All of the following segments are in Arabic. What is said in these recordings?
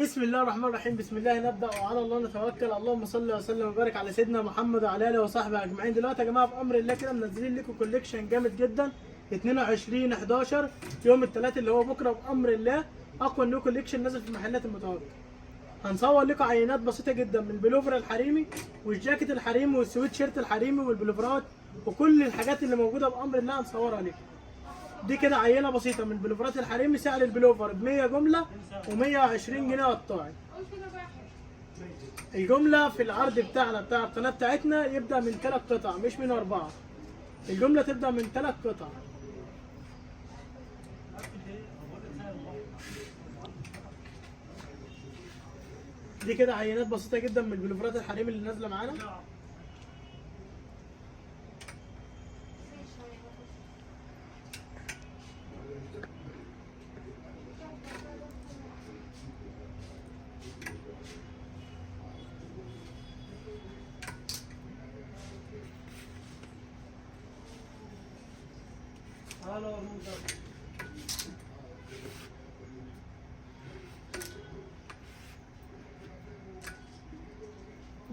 بسم الله الرحمن الرحيم. بسم الله نبدا وعلى الله نتوكل. اللهم صل وسلم وبارك على سيدنا محمد وعلى اله وصحبه اجمعين. دلوقتي يا جماعه بامر الله كده منزلين لكم كوليكشن جامد جدا 22/11 يوم الثلاث اللي هو بكره بامر الله. اقوى نيو كوليكشن نازل في محلات المتوقع. هنصور لكم عينات بسيطه جدا من البلوفر الحريمي والجاكيت الحريمي والسويت شيرت الحريمي والبلوفرات وكل الحاجات اللي موجوده بامر الله هنصورها لكم. دي كده عينه بسيطه من البلوفرات الحريمي. سعر البلوفر ب 100 جمله و120 جنيه قطاعي. الجمله في العرض بتاعنا بتاع القناه بتاعتنا يبدا من 3 قطع مش من 4. الجمله تبدا من 3 قطع. دي كده عينات بسيطه جدا من البلوفرات الحريمي اللي نازله معانا.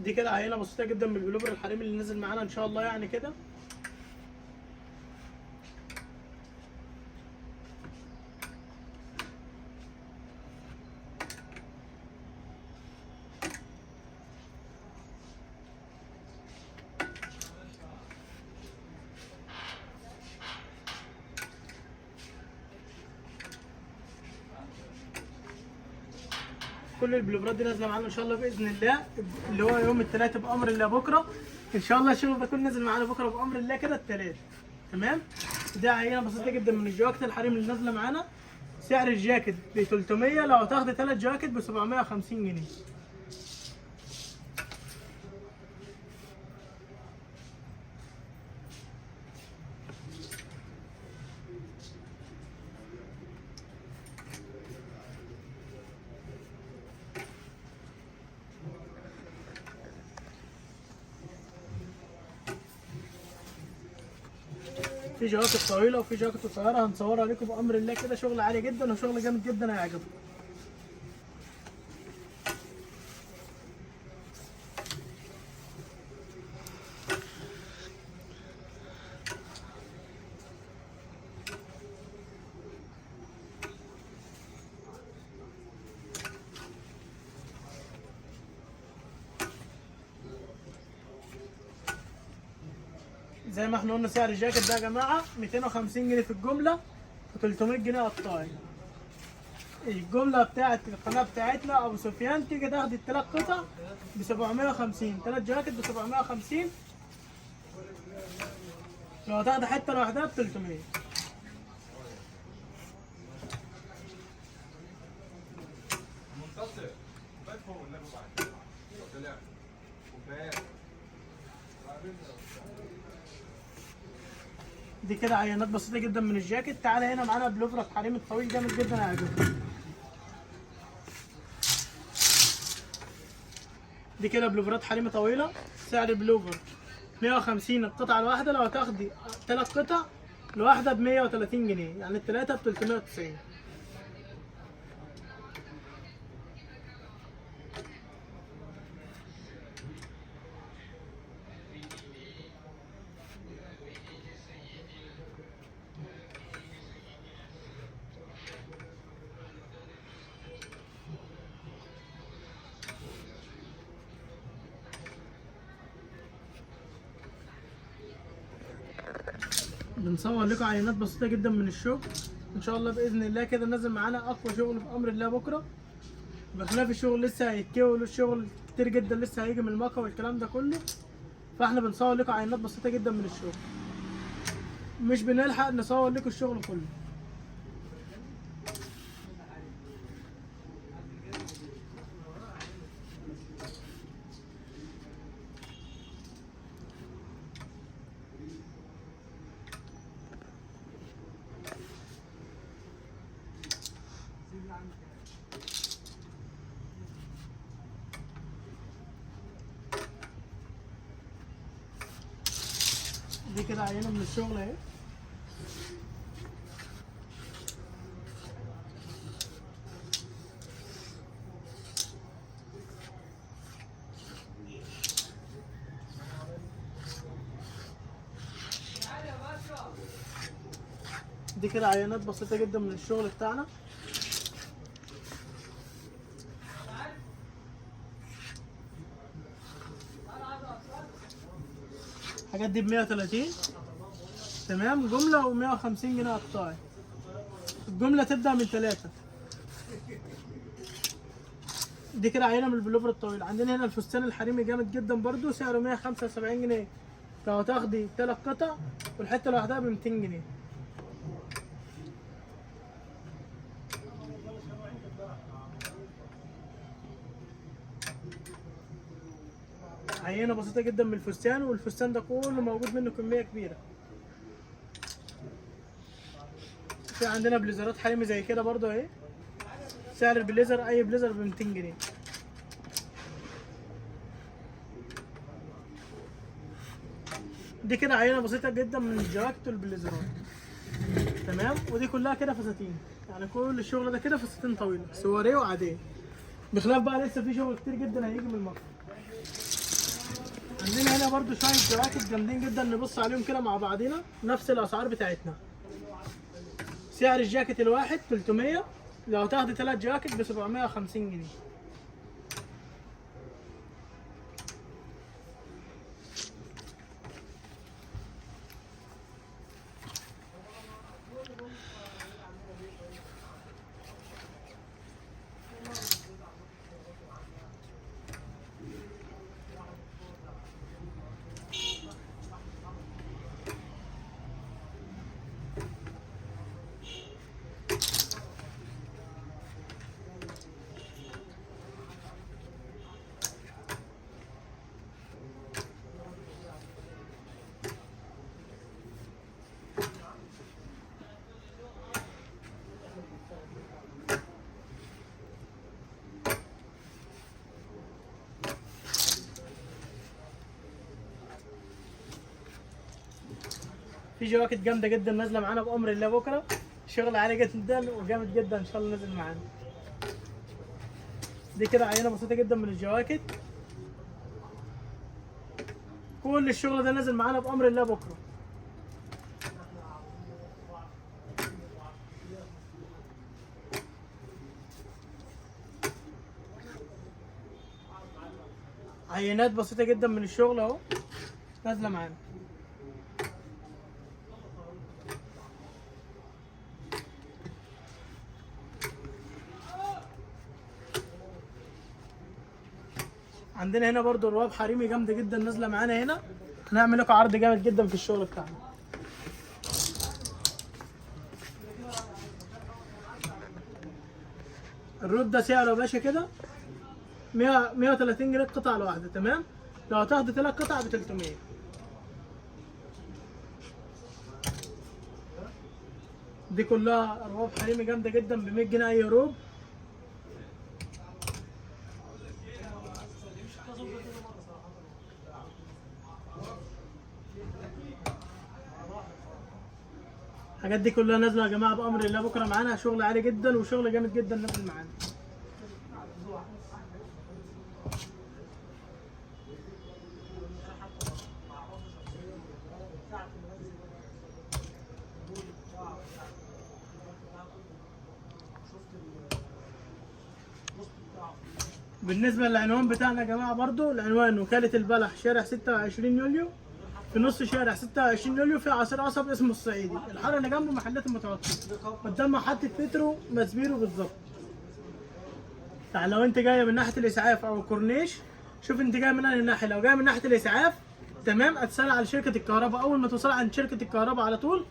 دي كده عينه بسيطه جدا من البلوفر الحريمي اللي نازل معانا ان شاء الله يعني كده. كل البلوفرات دي نازله معانا ان شاء الله باذن الله اللي هو يوم الثلاث بامر الله بكره ان شاء الله. الشغل ده كله نازل معانا بكره بامر الله كده الثلاث. تمام. دي عينه بسيطه جدا من الجواكت الحريم اللي نازله معانا. سعر الجاكيت ب 300، لو هتاخد 3 جواكت ب 750 جنيه. في جواكت طويله وفي جواكت قصيره هنصورها لكم بامر الله كده. شغل عالي جدا وشغل جامد جدا هيعجبكم. زي ما احنا قلنا سعر الجاكيت ده يا جماعه 250 جنيه في الجمله و300 جنيه قطاعي. الجمله بتاعت القناه بتاعتنا ابو سفيان تيجي تاخد الثلاث قطع ب 750، 3 جاكيت ب 750، لو هتاخد حته لوحدها ب 300. دي كده عينات بسيطه جدا من الجاكيت. تعالى هنا معانا بلوفر حريمي الطويل جامد جدا هيعجبك. دي كده بلوفرات حريمي طويله. سعر البلوفر 150 القطعه الواحده، لو هتاخدي 3 قطع الواحده ب 130 جنيه، يعني الثلاثه ب 390. بنصور لكم عينات بسيطه جدا من الشغل ان شاء الله باذن الله كده. نازل معانا اقوى شغل بامر الله بكره، بخلاف الشغل لسه هيتكوي الشغل كتير جدا لسه هيجي من المكوى والكلام ده كله. فاحنا بنصور لكم عينات بسيطه جدا من الشغل، مش بنلحق نصور لكم الشغل كله. دي كده عينه من الشغل اهي. دي كده عينات بسيطه جدا من الشغل بتاعنا. الحاجات دي ب 130 تمام، جمله و150 جنيه قطاعي. الجمله تبدا من 3. دي كده عينه من البلوفر الطويل. عندنا هنا الفستان الحريمي جامد جدا برضو، سعره 175 جنيه. لو هتاخدي 3 قطع والحته لوحدها ب 200 جنيه. عينه بسيطه جدا من الفستان، والفستان ده كله موجود منه كميه كبيره. في عندنا بليزرات حريمي زي كده برضو اهي. سعر البليزر اي بليزر ب 200 جنيه. دي كده عينه بسيطه جدا من الجواكت والبليزرات تمام. ودي كلها كده فساتين، يعني كل الشغل ده كده فساتين طويله سواريه وعاديه، بخلاف بقى لسه في شغل كتير جدا هيجي من المصر. عندنا هنا برضو شويه جواكت جامدين جدا، نبص عليهم كده مع بعضينا. نفس الاسعار بتاعتنا. سعر الجاكيت الواحد 300، لو تاخدي 3 جواكت ب 750 جنيه. في جواكت جامده جدا نازله معانا بامر الله بكره، شغل عالي جدا وجامد جدا ان شاء الله نازل معانا. دي كده عينه بسيطه جدا من الجواكت، كل الشغل ده نازل معانا بامر الله بكره. عينات بسيطه جدا من الشغل اهو نازله معانا. عندنا هنا برضو رواب حريمي جامده جدا نازله معانا هنا. هنعمل لكم عرض جامد جدا في الشغل بتاعنا. الروب ده سعره يا باشا كده 130 جنيه القطعه الواحده تمام. لو هتاخد 3 قطع ب 300. دي كلها رواب حريمي جامده جدا ب 100 جنيه اي روب. الحاجات دي كلها نازله يا جماعه بامر الله بكره معانا، شغل عالي جدا وشغل جامد جدا نازل معانا. بالنسبه للعنوان بتاعنا يا جماعه برضو، العنوان وكاله البلح شارع 26 يوليو، في نص شارع 26 يوليو في عصير قصب اسمه الصعيدي. الحاره اللي جنبه محلات المتوسط قدام محطه مترو مسبيرو بالظبط. يعني لو انت جايه من ناحيه الاسعاف او الكورنيش، شوف انت جايه من انهي ناحيه. لو جايه من ناحيه الاسعاف تمام، هتسالي على شركه الكهرباء. اول ما توصلي عند شركه الكهرباء على طول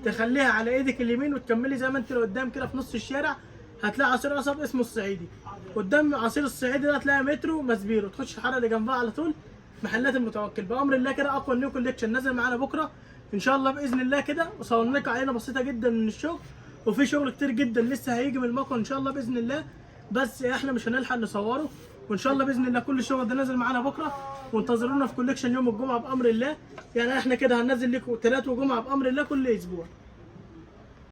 تخليها على ايدك اليمين وتكملي زي ما انت لقدام كده في نص الشارع، هتلاقي عصير قصب اسمه الصعيدي. قدام عصير الصعيدي ده هتلاقي مترو مسبيرو، تخش الحاره اللي جنبها على طول محلات المتوكل. بامر الله كده اقوى نيو كوليكشن نازل معانا بكره ان شاء الله باذن الله كده. وصورنا لكم عينه بسيطه جدا من الشغل، وفي شغل كتير جدا لسه هيجي من الموقع ان شاء الله باذن الله، بس احنا مش هنلحق نصوره. وان شاء الله باذن الله كل الشغل ده نازل معانا بكره. وانتظرونا في كوليكشن يوم الجمعه بامر الله. يعني احنا كده هننزل لكم 3 وجمعه بامر الله كل اسبوع.